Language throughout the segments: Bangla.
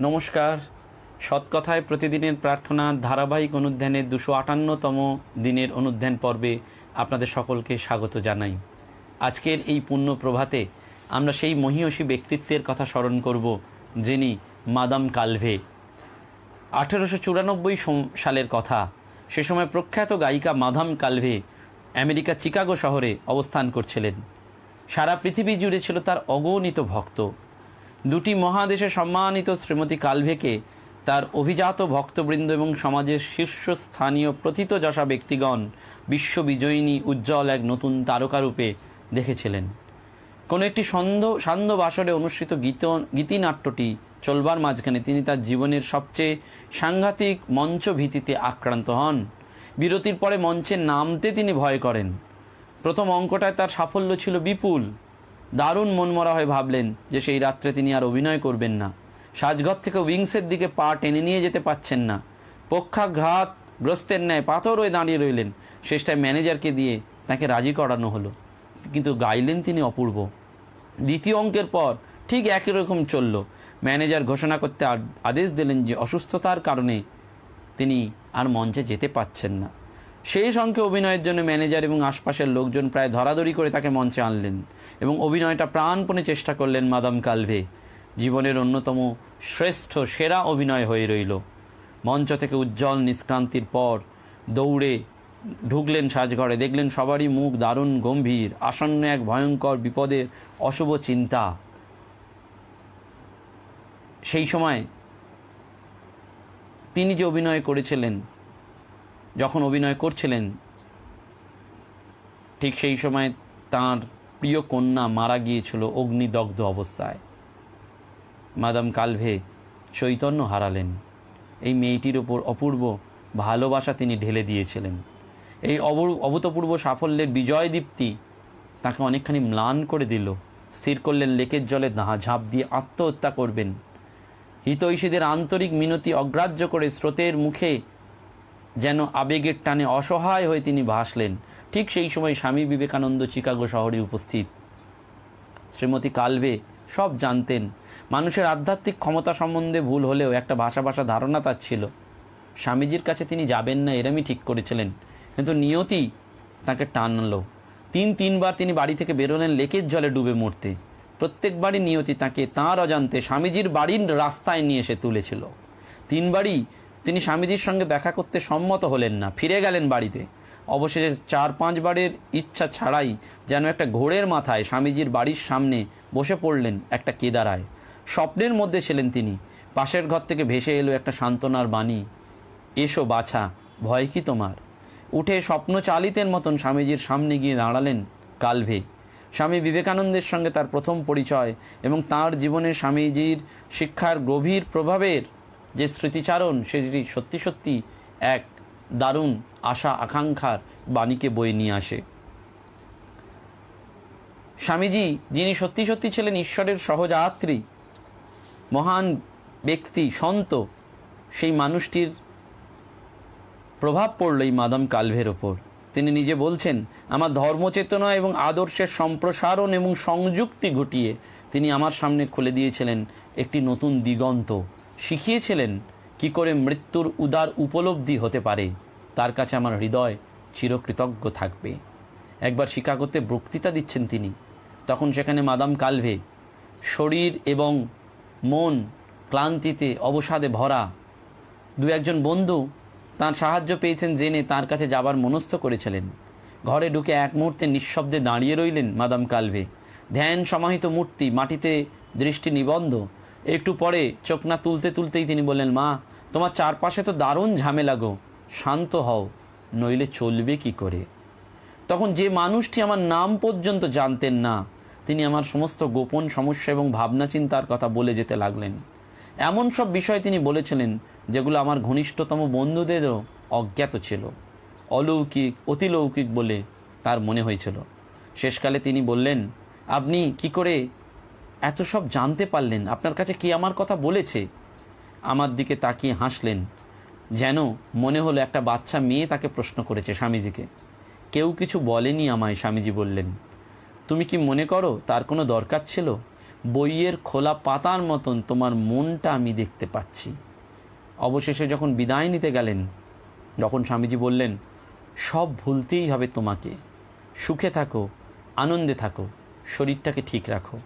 নমস্কার। সৎকথায় প্রতিদিনের প্রার্থনা ধারাবাহিক অনুধ্যানের 258তম দিনের অনুধ্যান পর্বে আপনাদের সকলকে স্বাগত জানাই। আজকের এই পুণ্য প্রভাতে আমরা সেই মহীয়সী ব্যক্তিত্বের কথা স্মরণ করব, যিনি মাদাম কালভে। 1894 সালের কথা। সে সময় প্রখ্যাত গায়িকা মাদাম কালভে আমেরিকা চিকাগো শহরে অবস্থান করছিলেন। সারা পৃথিবী জুড়ে ছিল তার অগণিত ভক্ত। দুটি মহাদেশে সম্মানিত শ্রীমতী কালভেকে তার অভিজাত ভক্তবৃন্দ এবং সমাজের শীর্ষস্থানীয় প্রথিতযশা ব্যক্তিগণ বিশ্ববিজয়িনী উজ্জ্বল এক নতুন তারকারূপে দেখেছিলেন। কোনো একটি সান্ধ্য বাসরে অনুষ্ঠিত গীতিনাট্যটি চলবার মাঝখানে তিনি তার জীবনের সবচেয়ে সাংঘাতিক মঞ্চভীতিতে আক্রান্ত হন। বিরতির পরে মঞ্চে নামতে তিনি ভয় করেন। প্রথম অঙ্কটায় তার সাফল্য ছিল বিপুল। দারুণ মনমরা হয়ে ভাবলেন যে সেই রাত্রে তিনি আর অভিনয় করবেন না। সাজঘর থেকে উইংসের দিকে পা টেনে নিয়ে যেতে পারছেন না। পক্ষাঘাতগ্রস্তের ন্যায় পাথর হয়ে দাঁড়িয়ে রইলেন। শেষটায় ম্যানেজারকে দিয়ে তাকে রাজি করানো হলো, কিন্তু গাইলেন তিনি অপূর্ব। দ্বিতীয় অঙ্কের পর ঠিক একই রকম চলল। ম্যানেজার ঘোষণা করতে আদেশ দিলেন যে অসুস্থতার কারণে তিনি আর মঞ্চে যেতে পারছেন না। শেষ অঙ্কে অভিনয়ের জন্য ম্যানেজার এবং আশপাশের লোকজন প্রায় ধরাধরি করে তাকে মঞ্চে আনলেন এবং অভিনয়টা প্রাণপণে চেষ্টা করলেন মাদাম কালভে। জীবনের অন্যতম শ্রেষ্ঠ সেরা অভিনয় হয়ে রইল। মঞ্চ থেকে উজ্জ্বল নিষ্ক্রান্তির পর দৌড়ে ঢুকলেন সাজঘরে। দেখলেন সবারই মুখ দারুণ গম্ভীর, আসন্ন এক ভয়ঙ্কর বিপদের অশুভ চিন্তা। সেই সময় তিনি যে অভিনয় করেছিলেন, যখন অভিনয় করছিলেন, ঠিক সেই সময় তাঁর প্রিয় কন্যা মারা গিয়েছিল অগ্নিদগ্ধ অবস্থায়। মাদাম কালভে চৈতন্য হারালেন। এই মেয়েটির ওপর অপূর্ব ভালোবাসা তিনি ঢেলে দিয়েছিলেন। এই অভূতপূর্ব সাফল্যের বিজয় দীপ্তি তাকে অনেকখানি ম্লান করে দিল। স্থির করলেন লেকের জলে ঝাঁপ দিয়ে আত্মহত্যা করবেন। হিতৈষীদের আন্তরিক মিনতি অগ্রাহ্য করে স্রোতের মুখে যেন আবেগের টানে অসহায় হয়ে তিনি ভাসলেন। ঠিক সেই সময় স্বামী বিবেকানন্দ চিকাগো শহরে উপস্থিত। শ্রীমতী কালভে সব জানতেন। মানুষের আধ্যাত্মিক ক্ষমতা সম্বন্ধে ভুল হলেও একটা ভাষা ধারণা তার ছিল। স্বামীজির কাছে তিনি যাবেন না এরমই ঠিক করেছিলেন, কিন্তু নিয়তি তাকে টানলো। তিনবার তিনি বাড়ি থেকে বেরোলেন লেকের জলে ডুবে মরতে। প্রত্যেকবারই নিয়তি তাকে তাঁর অজান্তে স্বামীজির বাড়ির রাস্তায় নিয়ে এসে তুলেছিল। তিনবারই তিনি স্বামীজির সঙ্গে দেখা করতে সম্মত হলেন না, ফিরে গেলেন বাড়িতে। অবশেষে 4-5 বারের ইচ্ছা ছাড়াই যেন একটা ঘোড়ের মাথায় স্বামীজির বাড়ির সামনে বসে পড়লেন একটা কেদারায়। স্বপ্নের মধ্যে ছিলেন তিনি। পাশের ঘর থেকে ভেসে এলো একটা সান্ত্বনার বাণী, এসো বাছা, ভয় কি তোমার। উঠে স্বপ্ন চালিতের মতন স্বামীজির সামনে গিয়ে দাঁড়ালেন কালভে। স্বামী বিবেকানন্দের সঙ্গে তার প্রথম পরিচয় এবং তাঁর জীবনে স্বামীজির শিক্ষার গভীর প্রভাবের যে স্মৃতিচারণ, সেটি সত্যি এক দারুণ আশা আকাঙ্ক্ষার বাণীকে বয়ে নিয়ে আসে। স্বামীজি যিনি সত্যি ছিলেন ঈশ্বরের সহযাত্রী, মহান ব্যক্তি, সন্ত, সেই মানুষটির প্রভাব পড়ল এই মাদাম কালভের ওপর। তিনি নিজে বলছেন, আমার ধর্মচেতনা এবং আদর্শের সম্প্রসারণ এবং সংযুক্তি ঘটিয়ে তিনি আমার সামনে খুলে দিয়েছিলেন একটি নতুন দিগন্ত। শিখিয়েছিলেন কি করে মৃত্যুর উদার উপলব্ধি হতে পারে। তার কাছে আমার হৃদয় চিরকৃতজ্ঞ থাকবে। একবার শিকাগোতে বক্তৃতা দিচ্ছেন তিনি, তখন সেখানে মাদাম কালভে শরীর এবং মন ক্লান্তিতে অবসাদে ভরা। 2-1 বন্ধু তাঁর সাহায্য পেয়েছেন জেনে তার কাছে যাবার মনস্থ করেছিলেন। ঘরে ঢুকে এক মুহূর্তে নিঃশব্দে দাঁড়িয়ে রইলেন মাদাম কালভে। ধ্যান সমাহিত মূর্তি, মাটিতে দৃষ্টি নিবন্ধ। একটু পরে চোখ না তুলতেই তিনি বললেন, মা, তোমার চারপাশে তো দারুণ ঝামেলা গো, শান্ত হও, নইলে চলবে কি করে। তখন যে মানুষটি আমার নাম পর্যন্ত জানতেন না, তিনি আমার সমস্ত গোপন সমস্যা এবং ভাবনা চিন্তার কথা বলে যেতে লাগলেন। এমন সব বিষয় তিনি বলেছিলেন যেগুলো আমার ঘনিষ্ঠতম বন্ধুদেরও অজ্ঞাত ছিল। অলৌকিক, অতিলৌকিক বলে তার মনে হয়েছিল। শেষকালে তিনি বললেন, আপনি কি করে এত সব জানতে পারলেন? আপনার কাছে কি আমার কথা বলেছে? আমার দিকে তাকিয়ে হাসলেন, যেন মনে হলো একটা বাচ্চা মেয়ে তাকে প্রশ্ন করেছে স্বামীজিকে। কেউ কিছু বলেনি আমায়, স্বামীজি বললেন। তুমি কি মনে করো তার কোনো দরকার ছিল? বইয়ের খোলা পাতার মতন তোমার মনটা আমি দেখতে পাচ্ছি। অবশেষে যখন বিদায় নিতে গেলেন, যখন স্বামীজি বললেন সব ভুলতেই হবে তোমাকে, সুখে থাকো, আনন্দে থাকো, শরীরটাকে ঠিক রাখো,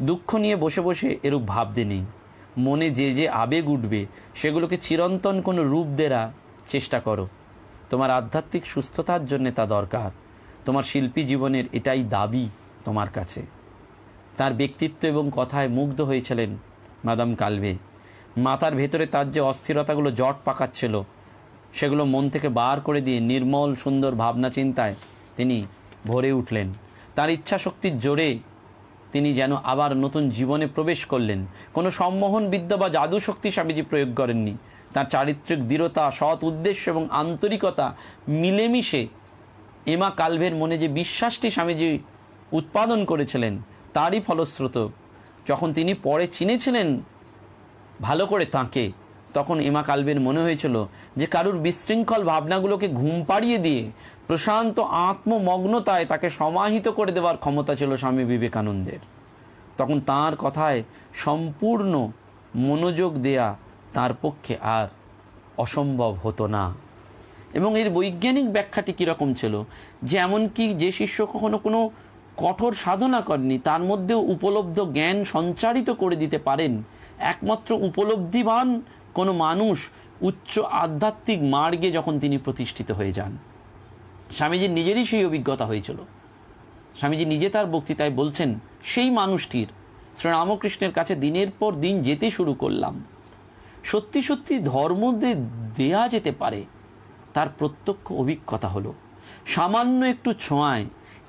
দুঃখ নিয়ে বসে বসে এরূপ ভাবতে নেই, মনে যে যে আবেগ উঠবে সেগুলোকে চিরন্তন কোনো রূপ দেওয়ার চেষ্টা করো, তোমার আধ্যাত্মিক সুস্থতার জন্য তা দরকার, তোমার শিল্পী জীবনের এটাই দাবি তোমার কাছে। তার ব্যক্তিত্ব এবং কথায় মুগ্ধ হয়েছিলেন মাদাম কালভে। মাথার ভেতরে তার যে অস্থিরতাগুলো জট পাকাচ্ছিল সেগুলো মন থেকে বার করে দিয়ে নির্মল সুন্দর ভাবনা চিন্তায় তিনি ভরে উঠলেন। তার ইচ্ছা শক্তির জোরে তিনি যেন আবার নতুন জীবনে প্রবেশ করলেন। কোনো সম্মোহন বিদ্যা বা জাদু শক্তি স্বামীজি প্রয়োগ করেননি। তার চারিত্রিক দৃঢ়তা, সৎ উদ্দেশ্য এবং আন্তরিকতা মিলেমিশে এমা কালভের মনে যে বিশ্বাসটি স্বামীজি উৎপাদন করেছিলেন তারই ফলশ্রুত যখন তিনি পরে চিনেছিলেন ভালো করে তাঁকে, তখন এমা কালভের মনে হয়েছিল যে কারুর বিশৃঙ্খল ভাবনাগুলোকে ঘুম পাড়িয়ে দিয়ে প্রশান্ত আত্মমগ্নতায় তাকে সমাহিত করে দেওয়ার ক্ষমতা ছিল স্বামী বিবেকানন্দের। তখন তাঁর কথায় সম্পূর্ণ মনোযোগ দেয়া তার পক্ষে আর অসম্ভব হতো না। এবং এর বৈজ্ঞানিক ব্যাখ্যাটি কীরকম ছিল, যে এমনকি যে শিষ্য কখনো কোনো কঠোর সাধনা করেনি তার মধ্যেও উপলব্ধ জ্ঞান সঞ্চারিত করে দিতে পারেন একমাত্র উপলব্ধিবান কোনো মানুষ উচ্চ আধ্যাত্মিক মার্গে যখন তিনি প্রতিষ্ঠিত হয়ে যান। স্বামীজির নিজেরই সেই অভিজ্ঞতা হয়েছিল। স্বামীজি নিজে তার বক্তৃতায় বলছেন, সেই মানুষটির শ্রীরামকৃষ্ণের কাছে দিনের পর দিন যেতে শুরু করলাম, সত্যি সত্যি ধর্ম দেয়া যেতে পারে তার প্রত্যক্ষ অভিজ্ঞতা হলো। সামান্য একটু ছোঁয়ায়,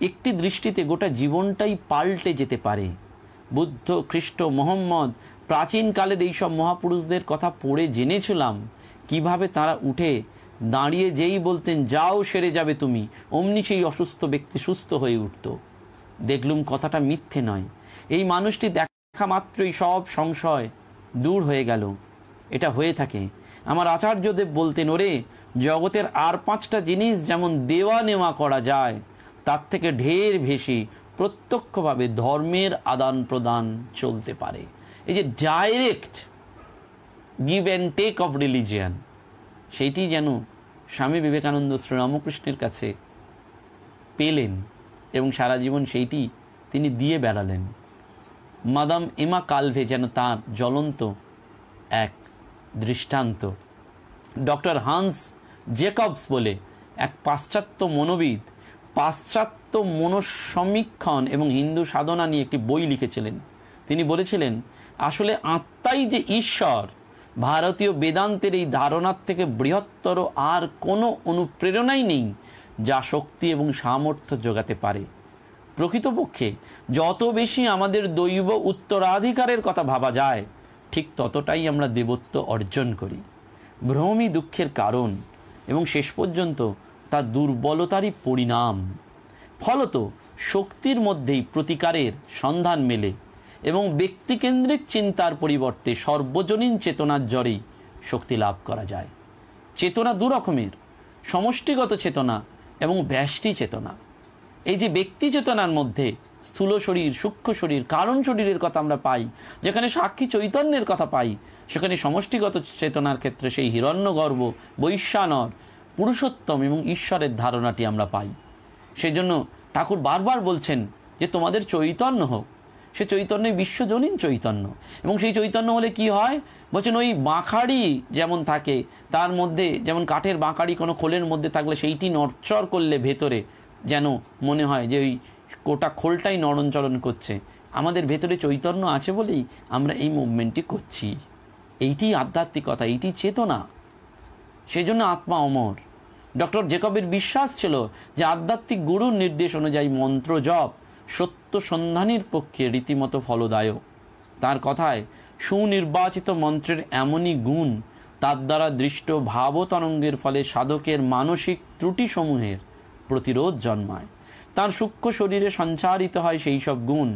একটি দৃষ্টিতে গোটা জীবনটাই পাল্টে যেতে পারে। বুদ্ধ, খ্রিস্ট, মোহাম্মদ, প্রাচীনকালের এইসব মহাপুরুষদের কথা পড়ে জেনেছিলাম কিভাবে তারা উঠে দাঁড়িয়ে যেই বলতেন যাও সেরে যাবে তুমি, অমনি সেই অসুস্থ ব্যক্তি সুস্থ হয়ে উঠত। দেখলুম কথাটা মিথ্যে নয়। এই মানুষটি দেখা মাত্রই সব সংশয় দূর হয়ে গেল। এটা হয়ে থাকে। আমার আচার্যদেব বলতেন, ওরে জগতের আর 5টা জিনিস যেমন দেওয়া নেওয়া করা যায়, তার থেকে ঢের বেশি প্রত্যক্ষভাবে ধর্মের আদান প্রদান চলতে পারে। এই যে direct give and take of religion, সেইটি যেন স্বামী বিবেকানন্দ শ্রীরামকৃষ্ণের কাছে পেলেন এবং সারা জীবন সেইটি তিনি দিয়ে বেড়ালেন। মাদাম এমা কালভে যেন তার জ্বলন্ত এক দৃষ্টান্ত। ডক্টর হান্স জেকবস বলে এক পাশ্চাত্য মনোবিদ পাশ্চাত্য মনসমীক্ষণ এবং হিন্দু সাধনা নিয়ে একটি বই লিখেছিলেন। তিনি বলেছিলেন, আসলে আত্মাই যে ঈশ্বর, ভারতীয় বেদান্তের এই ধারণার থেকে বৃহত্তর আর কোনো অনুপ্রেরণাই নেই যা শক্তি এবং সামর্থ্য যোগাতে পারে। প্রকৃতপক্ষে যত বেশি আমাদের দৈব উত্তরাধিকারের কথা ভাবা যায়, ঠিক ততটাই আমরা দেবত্ব অর্জন করি। ভ্রমই দুঃখের কারণ এবং শেষ পর্যন্ত তা দুর্বলতারই পরিণাম। ফলত শক্তির মধ্যেই প্রতিকারের সন্ধান মেলে এবং ব্যক্তিকেন্দ্রিক চিন্তার পরিবর্তে সর্বজনীন চেতনার জ্বরেই শক্তি লাভ করা যায়। চেতনা দু রকমের, সমষ্টিগত চেতনা এবং ব্যষ্টি চেতনা। এই যে ব্যক্তি চেতনার মধ্যে স্থূল শরীর, সূক্ষ্ম শরীর, কারণ শরীরের কথা আমরা পাই, যেখানে সাক্ষী চৈতন্যের কথা পাই, সেখানে সমষ্টিগত চেতনার ক্ষেত্রে সেই হিরণ্যগর্ভ, বৈশ্বানর, পুরুষোত্তম এবং ঈশ্বরের ধারণাটি আমরা পাই। সেই জন্য ঠাকুর বারবার বলছেন যে তোমাদের চৈতন্য হোক। সে চৈতন্য বিশ্বজনীন চৈতন্য, এবং সেই চৈতন্য হলে কি হয় বলছেন, ওই বাঁখাড়ি যেমন থাকে তার মধ্যে, যেমন কাঠের বাঁখাড়ি কোনো খোলের মধ্যে থাকলে সেইটি নড়চড় করলে ভেতরে যেন মনে হয় যে ওই গোটা খোলটাই নড়নচলন করছে। আমাদের ভেতরে চৈতন্য আছে বলেই আমরা এই মুভমেন্টটি করছি। এইটি আধ্যাত্মিকতা, এইটি চেতনা। সেই জন্য আত্মা অমর। ডক্টর জেকবের বিশ্বাস ছিল যে আধ্যাত্মিক গুরুর নির্দেশ অনুযায়ী মন্ত্র জপ সত্য সন্ধানের পক্ষে রীতিমতো ফলদায়ক। তার কথায় সুনির্বাচিত মন্ত্রের এমনই গুণ, তার দ্বারা দৃষ্ট ভাবতরঙ্গের ফলে সাধকের মানসিক ত্রুটিসমূহের প্রতিরোধ জন্মায়। তার সূক্ষ্ম শরীরে সঞ্চারিত হয় সেই সব গুণ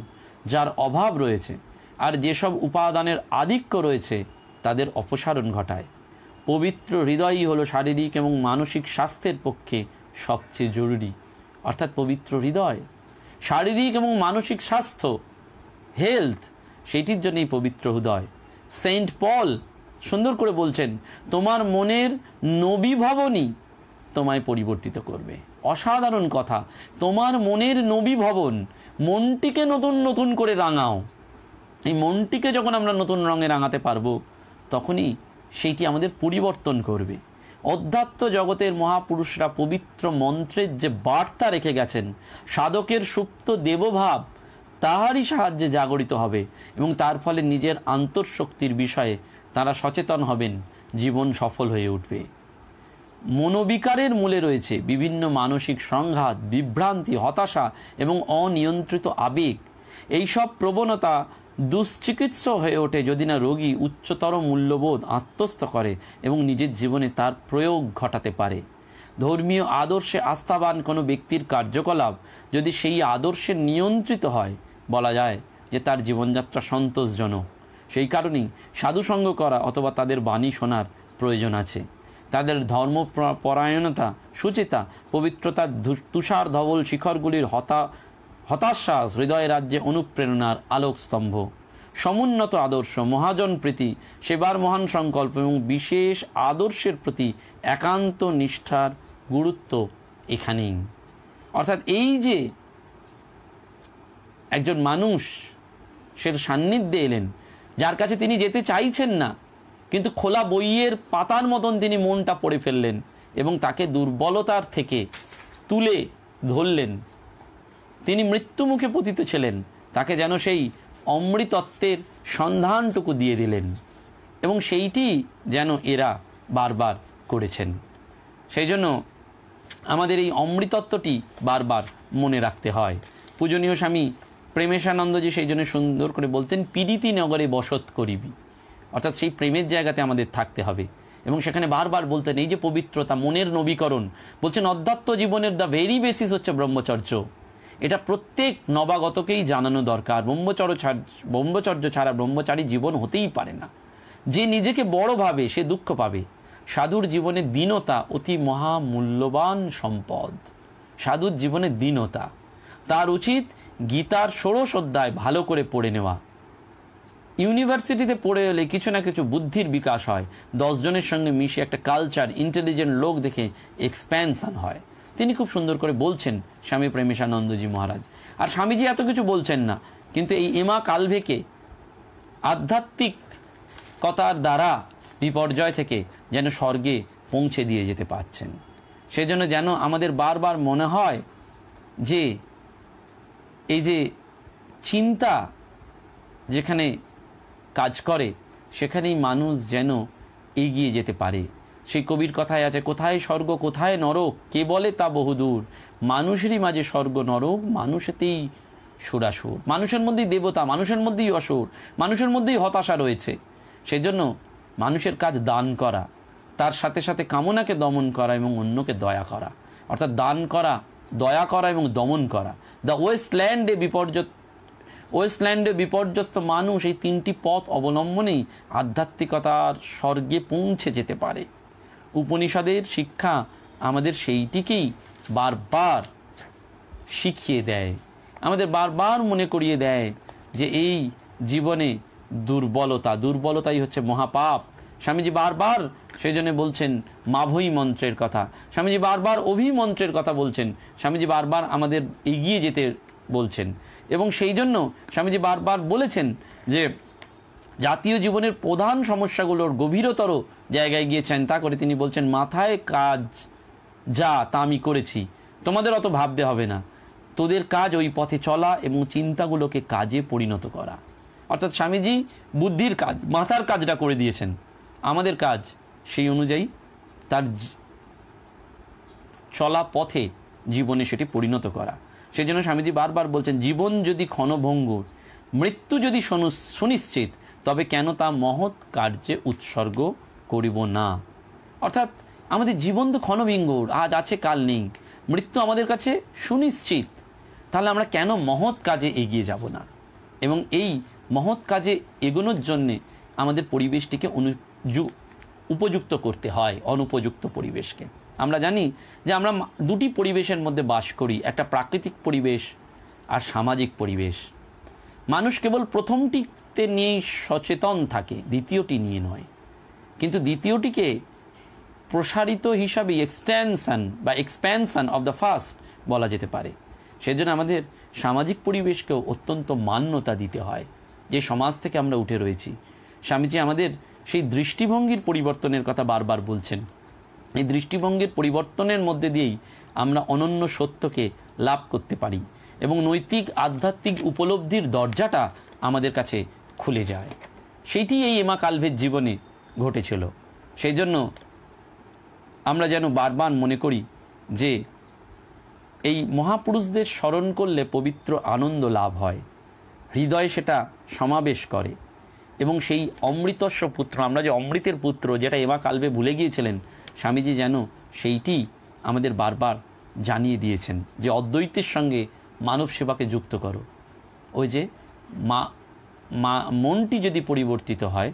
যার অভাব রয়েছে, আর যেসব উপাদানের আধিক্য রয়েছে তাদের অপসারণ ঘটায়। পবিত্র হৃদয়ই হলো শারীরিক এবং মানসিক স্বাস্থ্যের পক্ষে সবচেয়ে জরুরি। অর্থাৎ পবিত্র হৃদয়, শারীরিক এবং মানসিক স্বাস্থ্য, হেলথ সেইটির জন্যই পবিত্র হৃদয়। সেন্ট পল সুন্দর করে বলছেন, তোমার মনের নবী ভবনই তোমায় পরিবর্তিত করবে। অসাধারণ কথা, তোমার মনের নবী ভবন, মনটিকে নতুন নতুন করে রাঙাও। এই মনটিকে যখন আমরা নতুন রঙে রাঙাতে পারবো, তখনই সেইটি আমাদের পরিবর্তন করবে। অধ্যাত্ম জগতের মহাপুরুষরা পবিত্র মন্ত্রের যে বার্তা রেখে গেছেন, সাধকের সুপ্ত দেবভাব তাহারই সাহায্যে জাগরিত হবে এবং তার ফলে নিজের আন্তঃশক্তির বিষয়ে তারা সচেতন হবেন, জীবন সফল হয়ে উঠবে। মনোবিকারের মূলে রয়েছে বিভিন্ন মানসিক সংঘাত, বিভ্রান্তি, হতাশা এবং অনিয়ন্ত্রিত আবেগ। এইসব প্রবণতা দুশ্চিকিৎস হয়ে ওঠে যদি না রোগী উচ্চতর মূল্যবোধ আত্মস্থ করে এবং নিজের জীবনে তার প্রয়োগ ঘটাতে পারে। ধর্মীয় আদর্শে আস্থাবান কোনো ব্যক্তির কার্যকলাপ যদি সেই আদর্শে নিয়ন্ত্রিত হয়, বলা যায় যে তার জীবনযাত্রা সন্তোষজনক। সেই কারণেই সাধুসঙ্গ করা অথবা তাদের বাণী শোনার প্রয়োজন আছে। তাদের ধর্মপরায়ণতা, সুচিতা, পবিত্রতার তুষার ধবল শিখরগুলির হতাশ্বাস হৃদয় রাজ্যে অনুপ্রেরণার আলোকস্তম্ভ। সমুন্নত আদর্শ, মহাজন প্রীতি, সেবার মহান সংকল্প এবং বিশেষ আদর্শের প্রতি একান্ত নিষ্ঠার গুরুত্ব এখানেই। অর্থাৎ এই যে একজন মানুষ সে সান্নিধ্যে এলেন, যার কাছে তিনি যেতে চাইছেন না, কিন্তু খোলা বইয়ের পাতার মতন তিনি মনটা পড়ে ফেললেন এবং তাকে দুর্বলতার থেকে তুলে ধরলেন। তিনি মৃত্যুমুখে পতিত ছিলেন, তাকে যেন সেই অমৃতত্বের সন্ধানটুকু দিয়ে দিলেন এবং সেইটি যেন এরা বারবার করেছেন। সেই জন্য আমাদের এই অমৃতত্বটি বারবার মনে রাখতে হয়। পূজনীয় স্বামী প্রেমেশানন্দজি সেই জন্য সুন্দর করে বলতেন, পীড়িতি নগরে বসত করিবি। অর্থাৎ সেই প্রেমের জায়গাতে আমাদের থাকতে হবে এবং সেখানে বারবার বলতেন এই যে পবিত্রতা, মনের নবীকরণ, বলছেন অধ্যাত্ম জীবনের দ্য ভেরি বেসিস হচ্ছে ব্রহ্মচর্য। এটা প্রত্যেক নবাগতকেই জানানো দরকার। ব্রহ্মচর্য ছাড়া ব্রহ্মচারী জীবন হতেই পারে না। যে নিজেকে বড় ভাবে সে দুঃখ পাবে। সাধুর জীবনে দীনতা অতি মহামূল্যবান সম্পদ। সাধুর জীবনে দীনতা, তার উচিত গীতার 16 অধ্যায় ভালো করে পড়ে নেওয়া। ইউনিভার্সিটিতে পড়ে এলে কিছু না কিছু বুদ্ধির বিকাশ হয়, 10 জনের সঙ্গে মিশে একটা কালচার, ইন্টেলিজেন্ট লোক দেখে এক্সপ্যানশন হয়। তিনি খুব সুন্দর করে বলছেন স্বামী প্রেমেশানন্দজি মহারাজ। আর স্বামীজি এত কিছু বলছেন না, কিন্তু এই এমা কালভেকে আধ্যাত্মিকতার দ্বারা বিপর্যয় থেকে যেন স্বর্গে পৌঁছে দিয়ে যেতে পারছেন। সেজন্য যেন আমাদের বারবার মনে হয় যে এই যে চিন্তা যেখানে কাজ করে সেখানেই মানুষ যেন এগিয়ে যেতে পারে। সেই কবির কথায় আছে, কোথায় স্বর্গ কোথায় নরক, কে বলে তা বহুদূর, মানুষেরই মাঝে স্বর্গ নরক, মানুষেতেই সুরাসুর। মানুষের মধ্যেই দেবতা, মানুষের মধ্যেই অসুর, মানুষের মধ্যেই হতাশা রয়েছে। সেই জন্য মানুষের কাজ দান করা, তার সাথে সাথে কামনাকে দমন করা এবং অন্যকে দয়া করা। অর্থাৎ দান করা, দয়া করা এবং দমন করা। দ্য ওয়েস্টল্যান্ডে বিপর্যস্ত মানুষ এই 3টি পথ অবলম্বনেই আধ্যাত্মিকতার স্বর্গে পৌঁছে যেতে পারে। উপনিষদের শিক্ষা আমাদের সেইটিকেই বারবার শিখিয়ে দেয়, আমাদের বারবার মনে করিয়ে দেয় যে এই জীবনে দুর্বলতাই হচ্ছে মহাপাপ। স্বামীজি বারবার সেই জন্য বলছেন মাভৈ মন্ত্রের কথা, স্বামীজি বারবার অভিমন্ত্রের কথা বলছেন, স্বামীজি বারবার আমাদের এগিয়ে যেতে বলছেন। এবং সেই জন্য স্বামীজি বারবার বলেছেন যে জাতীয় জীবনের প্রধান সমস্যাগুলোর গভীরতর জায়গায় গিয়ে চিন্তা করে তিনি বলছেন, মাথায় কাজ যা তা আমি করেছি, তোমাদের অত ভাবতে হবে না, তোদের কাজ ওই পথে চলা এবং চিন্তাগুলোকে কাজে পরিণত করা। অর্থাৎ স্বামীজি বুদ্ধির কাজ, মাথার কাজটা করে দিয়েছেন, আমাদের কাজ সেই অনুযায়ী তার চলা পথে জীবনে সেটি পরিণত করা। সেই জন্য স্বামীজি বারবার বলছেন, জীবন যদি ক্ষণভঙ্গুর, মৃত্যু যদি সুনিশ্চিত, তবে কেন তা মহৎ কার্যে উৎসর্গ করিব না। অর্থাৎ আমাদের জীবন তো ক্ষণভঙ্গুর, আজ আছে কাল নেই, মৃত্যু আমাদের কাছে সুনিশ্চিত, তাহলে আমরা কেন মহৎ কাজে এগিয়ে যাব না? এবং এই মহৎ কাজে এগোনোর জন্যে আমাদের পরিবেশটিকে উপযুক্ত করতে হয়, অনুপযুক্ত পরিবেশকে। আমরা জানি যে আমরা দুটি পরিবেশের মধ্যে বাস করি, একটা প্রাকৃতিক পরিবেশ আর সামাজিক পরিবেশ। মানুষ কেবল প্রথমটি ফার্স্টে নিয়েই সচেতন থাকে, দ্বিতীয়টি নিয়ে নয়। কিন্তু দ্বিতীয়টিকে প্রসারিত হিসাবে এক্সপ্যানশন অফ দ্য ফার্স্ট বলা যেতে পারে। সেজন্য আমাদের সামাজিক পরিবেশকেও অত্যন্ত মান্যতা দিতে হয়। যে সমাজ থেকে আমরা উঠে রয়েছি, স্বামীজি আমাদের সেই দৃষ্টিভঙ্গির পরিবর্তনের কথা বারবার বলছেন। এই দৃষ্টিভঙ্গির পরিবর্তনের মধ্যে দিয়েই আমরা অনন্য সত্যকে লাভ করতে পারি এবং নৈতিক আধ্যাত্মিক উপলব্ধির দরজাটা আমাদের কাছে খুলে যায়। সেইটি এই এমা কালভের জীবনে ঘটেছিল। সেই জন্য আমরা যেন বারবার মনে করি যে এই মহাপুরুষদের স্মরণ করলে পবিত্র আনন্দ লাভ হয়, হৃদয়ে সেটা সমাবেশ করে এবং সেই অমৃতস্ব পুত্র, আমরা যে অমৃতের পুত্র যেটা এমা কালভে ভুলে গিয়েছিলেন, স্বামীজি যেন সেইটি আমাদের বারবার জানিয়ে দিয়েছেন যে অদ্বৈতের সঙ্গে মানব সেবাকে যুক্ত করো। ওই যে মনটি যদি পরিবর্তিত হয়,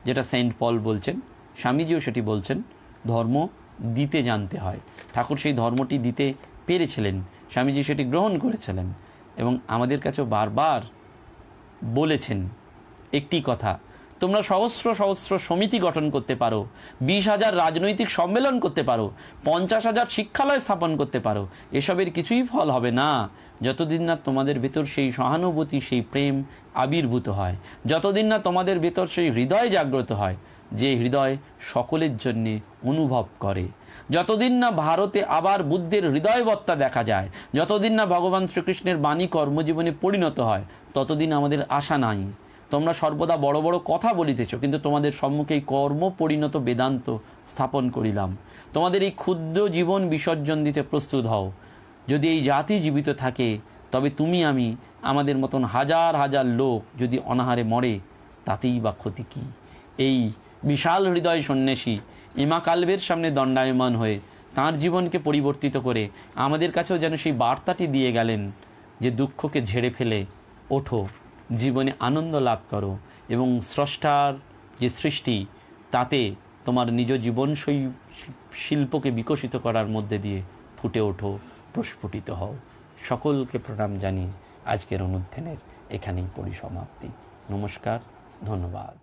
যেটা সেন্ট পল বলছেন, স্বামীজিও সেটি বলছেন, ধর্ম দিতে জানতে হয়। ঠাকুর সেই ধর্মটি দিতে পেরেছিলেন, স্বামীজি সেটি গ্রহণ করেছিলেন এবং আমাদের কাছেও বারবার বলেছেন একটি কথা, তোমরা সহস্র সহস্র সমিতি গঠন করতে পারো, 20,000 রাজনৈতিক সম্মেলন করতে পারো, 50,000 শিক্ষালয় স্থাপন করতে পারো, এসবের কিছুই ফল হবে না যতদিন না তোমাদের ভেতর সেই সহানুভূতি, সেই প্রেম আবির্ভূত হয়, যতদিন না তোমাদের ভেতর সেই হৃদয় জাগ্রত হয় যে হৃদয় সকলের জন্যে অনুভব করে, যতদিন না ভারতে আবার বুদ্ধের হৃদয়বত্তা দেখা যায়, যতদিন না ভগবান শ্রীকৃষ্ণের বাণী কর্মজীবনে পরিণত হয়, ততদিন আমাদের আশা নাই। তোমরা সর্বদা বড় বড় কথা বলিতেছ, কিন্তু তোমাদের সম্মুখে এই কর্ম পরিণত বেদান্ত স্থাপন করিলাম। তোমাদের এই ক্ষুদ্র জীবন বিসর্জন দিতে প্রস্তুত হও। যদি এই জাতি জীবিত থাকে, তবে তুমি আমি আমাদের মতন হাজার হাজার লোক যদি অনাহারে মরে, তাতেই বা ক্ষতি কী? এই বিশাল হৃদয় সন্ন্যাসী এমা কালভের সামনে দণ্ডায়মান হয়ে তাঁর জীবনকে পরিবর্তিত করে আমাদের কাছেও যেন সেই বার্তাটি দিয়ে গেলেন যে দুঃখকে ঝেড়ে ফেলে ওঠো, জীবনে আনন্দ লাভ করো এবং স্রষ্টার যে সৃষ্টি তাতে তোমার নিজ জীবন শিল্পকে বিকশিত করার মধ্যে দিয়ে ফুটে ওঠো, প্রস্ফুটিত হও। সকলকে প্রণাম জানিয়ে আজকের অনুধ্যানের এখানেই পরিসমাপ্তি। নমস্কার, ধন্যবাদ।